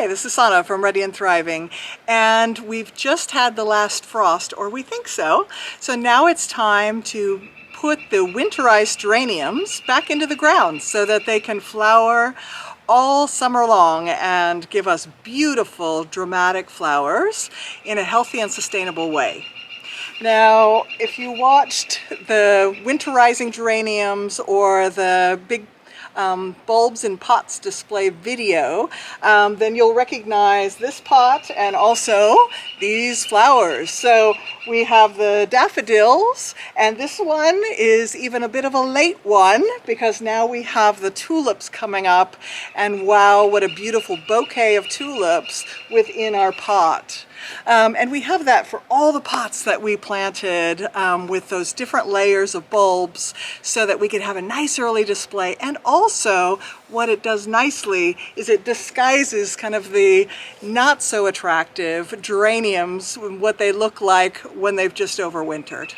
Hi, this is Sana from Ready and Thriving, and we've just had the last frost, or we think so. So now it's time to put the winterized geraniums back into the ground so that they can flower all summer long and give us beautiful, dramatic flowers in a healthy and sustainable way. Now, if you watched the winterizing geraniums or the big bulbs in pots display video, then you'll recognize this pot and also these flowers. So we have the daffodils, and this one is even a bit of a late one because now we have the tulips coming up, and wow, what a beautiful bouquet of tulips within our pot. And we have that for all the pots that we planted with those different layers of bulbs so that we could have a nice early display. And also what it does nicely is it disguises kind of the not so attractive geraniums, what they look like when they've just overwintered.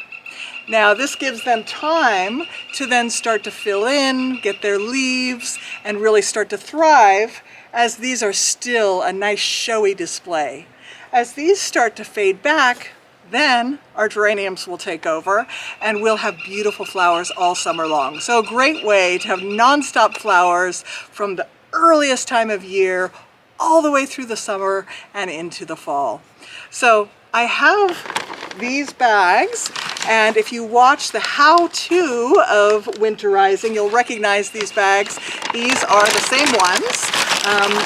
Now this gives them time to then start to fill in, get their leaves, and really start to thrive, as these are still a nice showy display. As these start to fade back, then our geraniums will take over and we'll have beautiful flowers all summer long. So a great way to have non-stop flowers from the earliest time of year all the way through the summer and into the fall. So I have these bags, and if you watch the how-to of winterizing, you'll recognize these bags. These are the same ones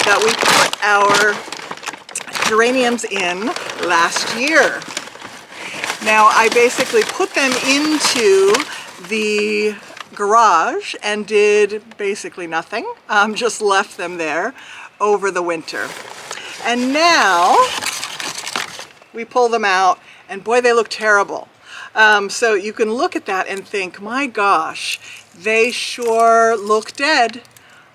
that we put our geraniums in last year. Now I basically put them into the garage and did basically nothing, just left them there over the winter. And now we pull them out, and boy, they look terrible. So you can look at that and think, my gosh, they sure look dead.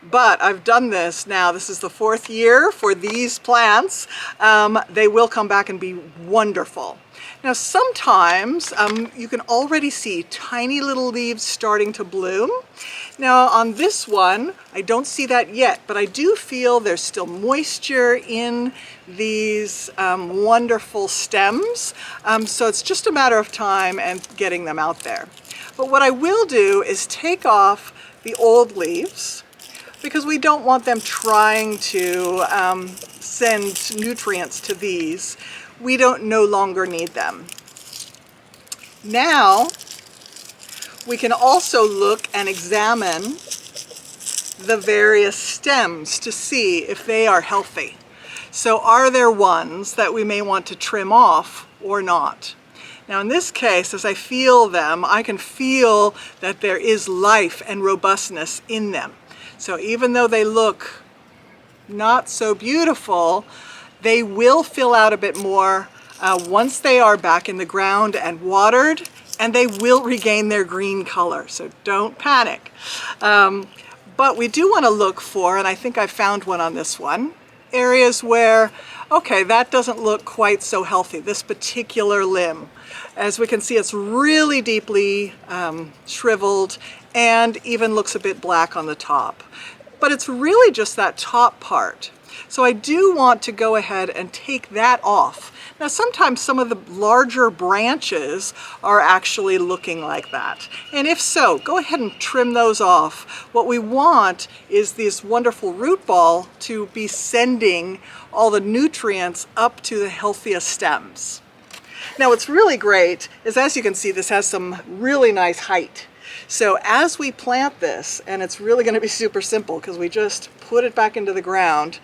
But I've done this now. This is the 4th year for these plants. They will come back and be wonderful. Now sometimes you can already see tiny little leaves starting to bloom. Now on this one, I don't see that yet, but I do feel there's still moisture in these wonderful stems. So it's just a matter of time and getting them out there. But what I will do is take off the old leaves, because we don't want them trying to send nutrients to these. We don't no longer need them. Now, we can also look and examine the various stems to see if they are healthy. So are there ones that we may want to trim off or not? Now in this case, as I feel them, I can feel that there is life and robustness in them. So even though they look not so beautiful, they will fill out a bit more once they are back in the ground and watered, and they will regain their green color, so don't panic. But we do want to look for, and I think I found one on this one, areas where, okay, that doesn't look quite so healthy, this particular limb. As we can see, it's really deeply shriveled and even looks a bit black on the top. But it's really just that top part. So I do want to go ahead and take that off. Now sometimes some of the larger branches are actually looking like that. And if so, go ahead and trim those off. What we want is this wonderful root ball to be sending all the nutrients up to the healthiest stems. Now what's really great is, as you can see, this has some really nice height. So as we plant this, and it's really going to be super simple because we just put it back into the ground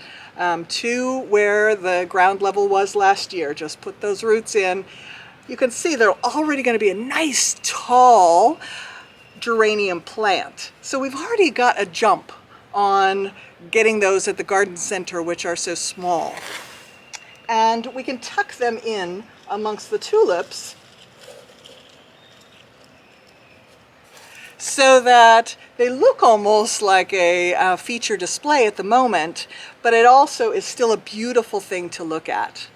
to where the ground level was last year, just put those roots in, you can see they're already going to be a nice tall geranium plant. So we've already got a jump on getting those at the garden center, which are so small. And we can tuck them in amongst the tulips so that they look almost like a feature display at the moment, but it also is still a beautiful thing to look at.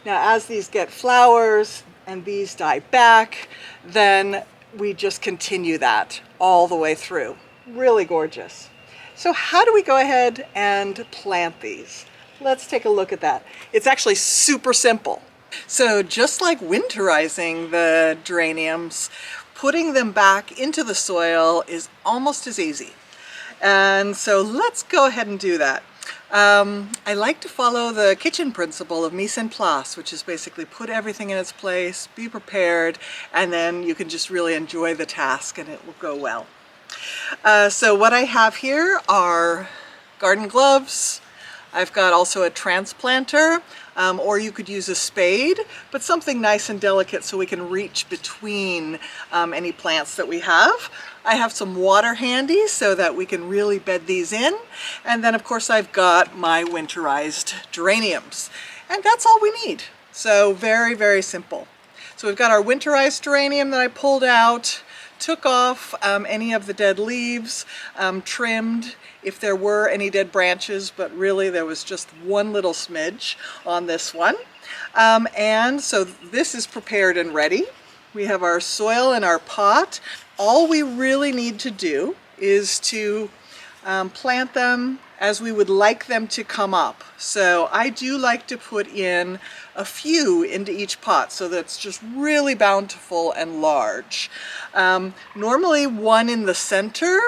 Now as these get flowers and these die back, then we just continue that all the way through. Really gorgeous. So how do we go ahead and plant these? let's take a look at that. It's actually super simple. So just like winterizing the geraniums, putting them back into the soil is almost as easy. And so let's go ahead and do that. I like to follow the kitchen principle of mise en place, which is basically put everything in its place, be prepared, and then you can just really enjoy the task and it will go well. So what I have here are garden gloves. I've got also a transplanter, or you could use a spade, but something nice and delicate so we can reach between any plants that we have. I have some water handy so that we can really bed these in. And then of course I've got my winterized geraniums. And that's all we need. So very, very simple. So we've got our winterized geranium that I pulled out, took off any of the dead leaves, trimmed if there were any dead branches, but really there was just one little smidge on this one. And so this is prepared and ready. We have our soil in our pot. All we really need to do is to plant them as we would like them to come up. So I do like to put in a few into each pot so that's just really bountiful and large. Normally one in the center,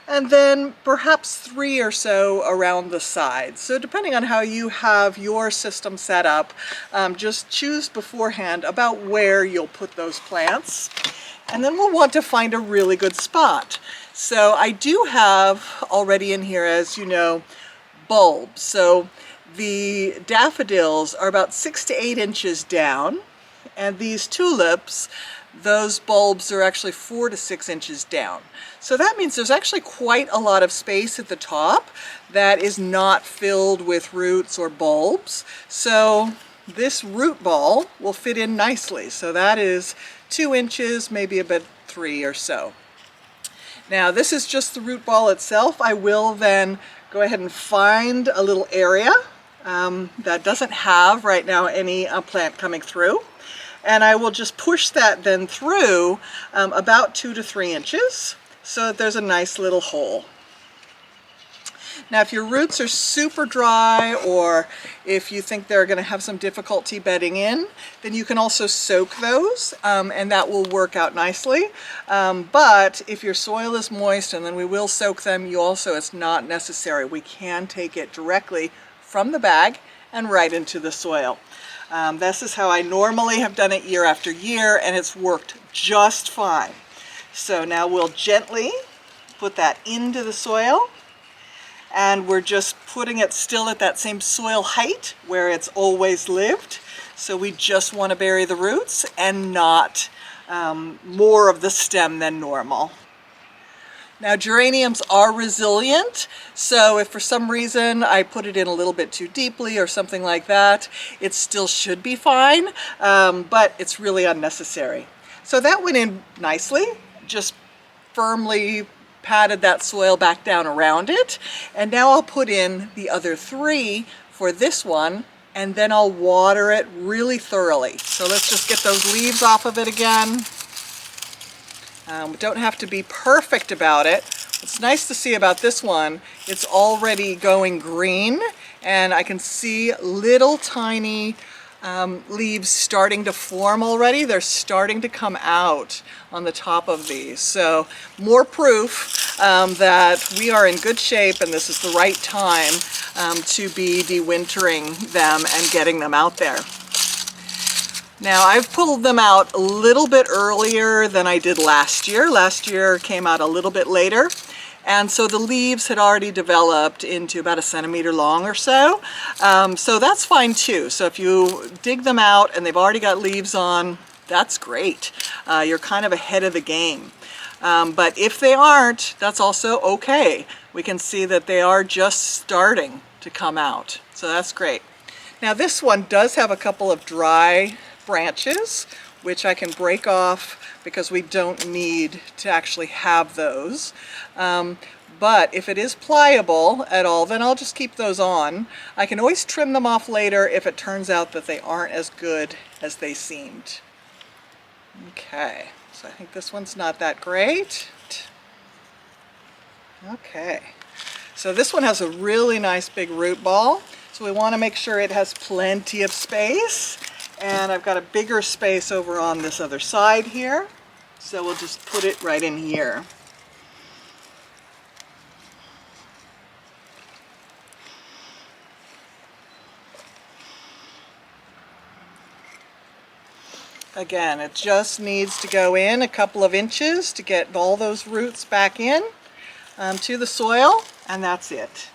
and then perhaps 3 or so around the sides. So depending on how you have your system set up, just choose beforehand about where you'll put those plants. And then we'll want to find a really good spot. So I do have already in here, as you know, bulbs. So the daffodils are about 6 to 8 inches down, and these tulips, those bulbs are actually 4 to 6 inches down. So that means there's actually quite a lot of space at the top that is not filled with roots or bulbs. So this root ball will fit in nicely. So that is 2 inches, maybe about 3 or so. Now this is just the root ball itself. I will then go ahead and find a little area that doesn't have right now any plant coming through. And I will just push that then through about 2 to 3 inches so that there's a nice little hole. Now if your roots are super dry, or if you think they're going to have some difficulty bedding in, then you can also soak those and that will work out nicely. But if your soil is moist, and then we will soak them, it's not necessary. We can take it directly from the bag and right into the soil. This is how I normally have done it year after year, and it's worked just fine. So now we'll gently put that into the soil, and we're just putting it still at that same soil height where it's always lived. So we just want to bury the roots and not more of the stem than normal. Now geraniums are resilient, so if for some reason I put it in a little bit too deeply or something like that, it still should be fine, but it's really unnecessary. So that went in nicely, just firmly patted that soil back down around it, and now I'll put in the other 3 for this one, and then I'll water it really thoroughly. So let's just get those leaves off of it again. We don't have to be perfect about it. What's nice to see about this one, it's already going green, and I can see little tiny leaves starting to form already. They're starting to come out on the top of these. So more proof that we are in good shape and this is the right time to be dewintering them and getting them out there. Now I've pulled them out a little bit earlier than I did last year. Last year came out a little bit later. And so the leaves had already developed into about 1 centimeter long or so. So that's fine too. So if you dig them out and they've already got leaves on, that's great. You're kind of ahead of the game. But if they aren't, that's also okay. We can see that they are just starting to come out. So that's great. Now this one does have a couple of dry branches, which I can break off because we don't need to actually have those. But if it is pliable at all, then I'll just keep those on. I can always trim them off later if it turns out that they aren't as good as they seemed. Okay, so I think this one's not that great. Okay, so this one has a really nice big root ball. So we want to make sure it has plenty of space. And I've got a bigger space over on this other side here. So we'll just put it right in here. Again, it just needs to go in a couple of inches to get all those roots back in to the soil, and that's it.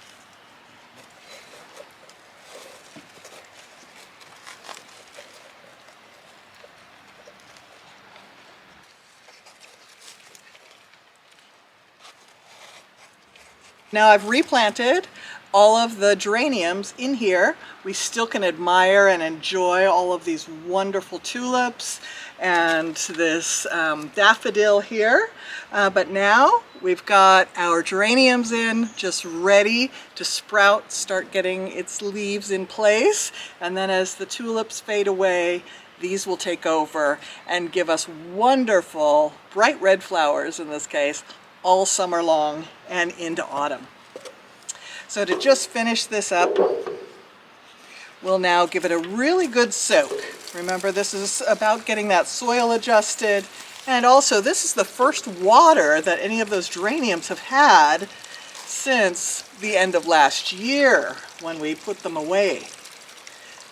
Now I've replanted all of the geraniums in here. We still can admire and enjoy all of these wonderful tulips and this daffodil here. But now we've got our geraniums in, just ready to sprout, start getting its leaves in place. And then as the tulips fade away, these will take over and give us wonderful, bright red flowers in this case, all summer long and into autumn. So to just finish this up, we'll now give it a really good soak. Remember, this is about getting that soil adjusted, and also this is the first water that any of those geraniums have had since the end of last year when we put them away.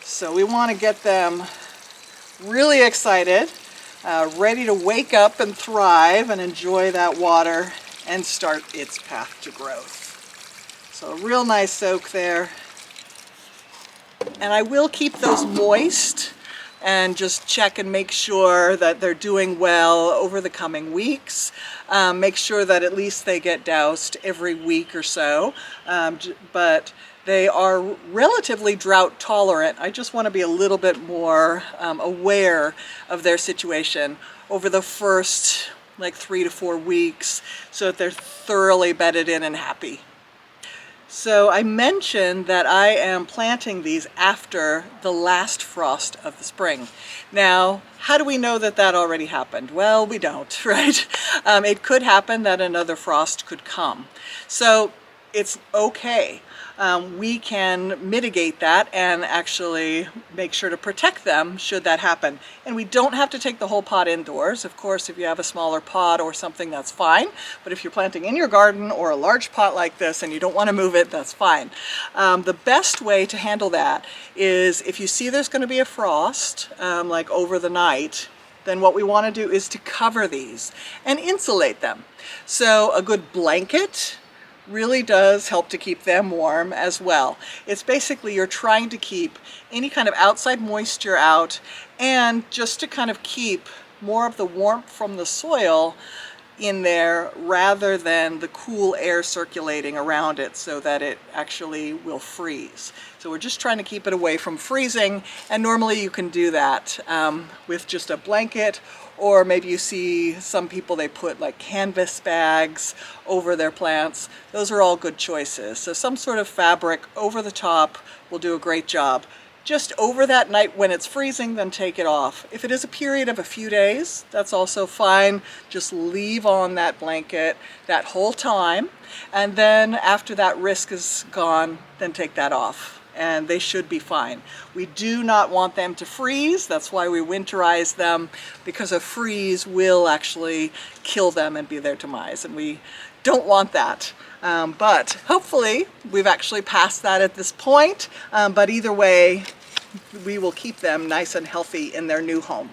So we want to get them really excited, ready to wake up and thrive and enjoy that water and start its path to growth. So a real nice soak there. And I will keep those moist and just check and make sure that they're doing well over the coming weeks. Make sure that at least they get doused every week or so. But they are relatively drought tolerant. I just want to be a little bit more aware of their situation over the first like 3 to 4 weeks so that they're thoroughly bedded in and happy. So I mentioned that I am planting these after the last frost of the spring. Now, how do we know that that already happened? Well, we don't, right? It could happen that another frost could come. So it's okay. We can mitigate that and actually make sure to protect them should that happen. And we don't have to take the whole pot indoors. Of course, if you have a smaller pot or something, that's fine. But if you're planting in your garden or a large pot like this and you don't want to move it, that's fine. The best way to handle that is if you see there's going to be a frost, like over the night, then what we want to do is to cover these and insulate them. So a good blanket really does help to keep them warm as well. It's basically you're trying to keep any kind of outside moisture out and just to kind of keep more of the warmth from the soil in there rather than the cool air circulating around it so that it actually will freeze. So we're just trying to keep it away from freezing, and normally you can do that with just a blanket, or maybe you see some people, they put like canvas bags over their plants. Those are all good choices. So some sort of fabric over the top will do a great job. Just over that night when it's freezing, then take it off. If it is a period of a few days, that's also fine. Just leave on that blanket that whole time. And then after that risk is gone, then take that off. And they should be fine. We do not want them to freeze. That's why we winterize them, because a freeze will actually kill them and be their demise. And we don't want that. But hopefully we've actually passed that at this point. But either way, we will keep them nice and healthy in their new home.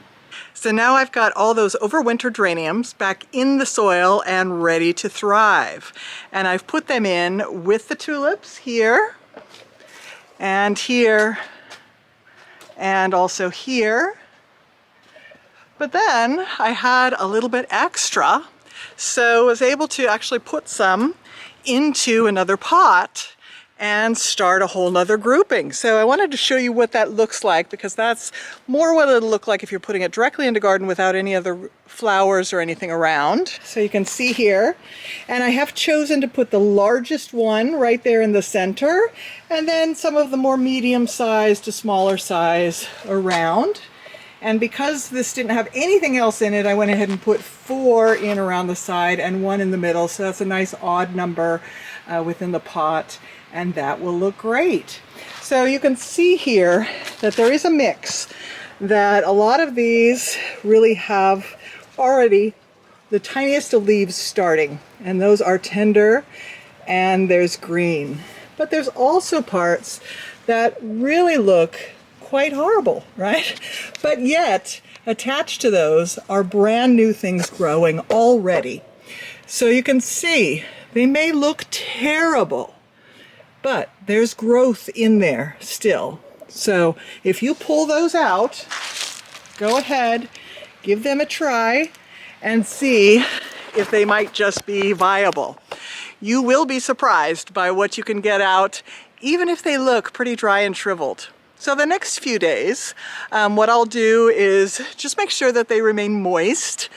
So now I've got all those overwintered geraniums back in the soil and ready to thrive. And I've put them in with the tulips here, and here, and also here. But then I had a little bit extra, so I was able to actually put some into another pot and start a whole nother grouping. So I wanted to show you what that looks like, because that's more what it'll look like if you're putting it directly into garden without any other flowers or anything around. So you can see here, and I have chosen to put the largest one right there in the center, and then some of the more medium size to smaller size around. And because this didn't have anything else in it, I went ahead and put 4 in around the side and 1 in the middle. So that's a nice odd number within the pot, and that will look great. So So you can see here that there is a mix, that a lot of these really have already the tiniest of leaves starting, and those are tender, and there's green. But there's also parts that really look quite horrible, right? But yet, attached to those are brand new things growing already. So you can see, they may look terrible, but there's growth in there still. So if you pull those out, go ahead, give them a try, and see if they might just be viable. You will be surprised by what you can get out, even if they look pretty dry and shriveled. So the next few days, what I'll do is just make sure that they remain moist,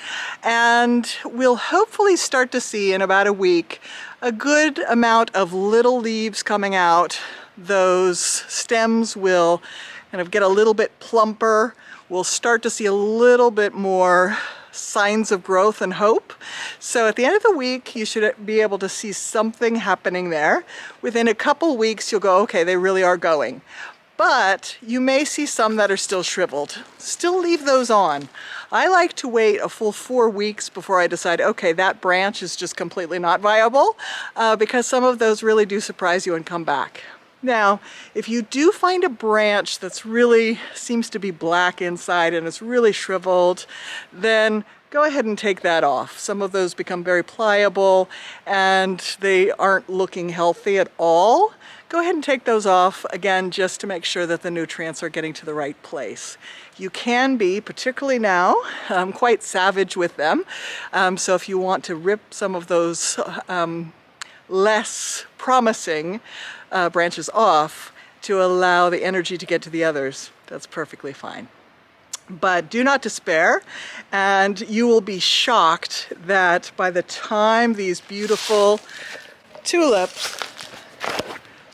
and we'll hopefully start to see in about a week a good amount of little leaves coming out. Those stems will kind of get a little bit plumper. We'll start to see a little bit more signs of growth and hope. So at the end of the week, you should be able to see something happening there. Within a couple weeks, you'll go, okay, they really are going. But you may see some that are still shriveled. Still leave those on. I like to wait a full 4 weeks before I decide, okay, that branch is just completely not viable, because some of those really do surprise you and come back. Now, if you do find a branch that's really seems to be black inside and it's really shriveled, then go ahead and take that off. Some of those become very pliable and they aren't looking healthy at all. Go ahead and take those off, again, just to make sure that the nutrients are getting to the right place. You can be, particularly now, quite savage with them. So if you want to rip some of those less promising branches off to allow the energy to get to the others, that's perfectly fine. But do not despair, and you will be shocked that by the time these beautiful tulips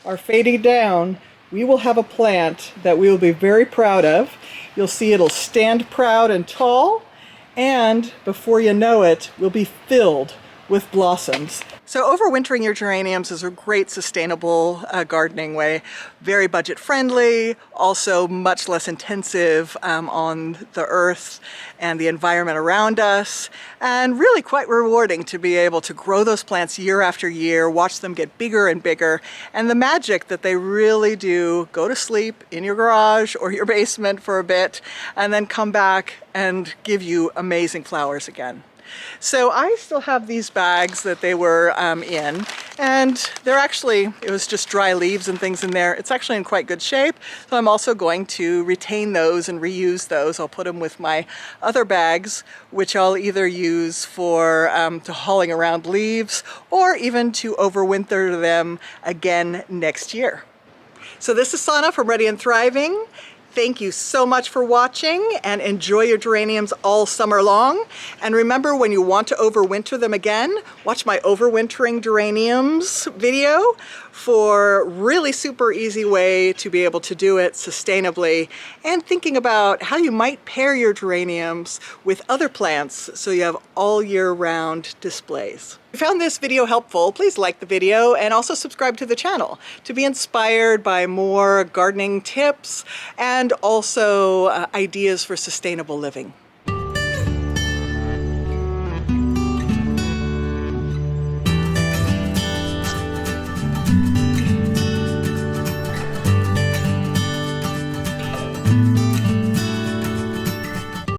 are fading down, we will have a plant that we will be very proud of. You'll see it'll stand proud and tall, and before you know it, we'll be filled with blossoms. So overwintering your geraniums is a great sustainable gardening way. Very budget friendly, also much less intensive on the earth and the environment around us, and really quite rewarding to be able to grow those plants year after year, watch them get bigger and bigger, and the magic that they really do go to sleep in your garage or your basement for a bit, and then come back and give you amazing flowers again. So I still have these bags that they were in, and they're actually, it was just dry leaves and things in there. It's actually in quite good shape, so I'm also going to retain those and reuse those. I'll put them with my other bags, which I'll either use for to hauling around leaves or even to overwinter them again next year. So this is Sana from Ready and Thriving. Thank you so much for watching, and enjoy your geraniums all summer long. And remember, when you want to overwinter them again, watch my overwintering geraniums video for really super easy way to be able to do it sustainably, and thinking about how you might pair your geraniums with other plants so you have all year round displays. If you found this video helpful, please like the video and also subscribe to the channel to be inspired by more gardening tips and also ideas for sustainable living.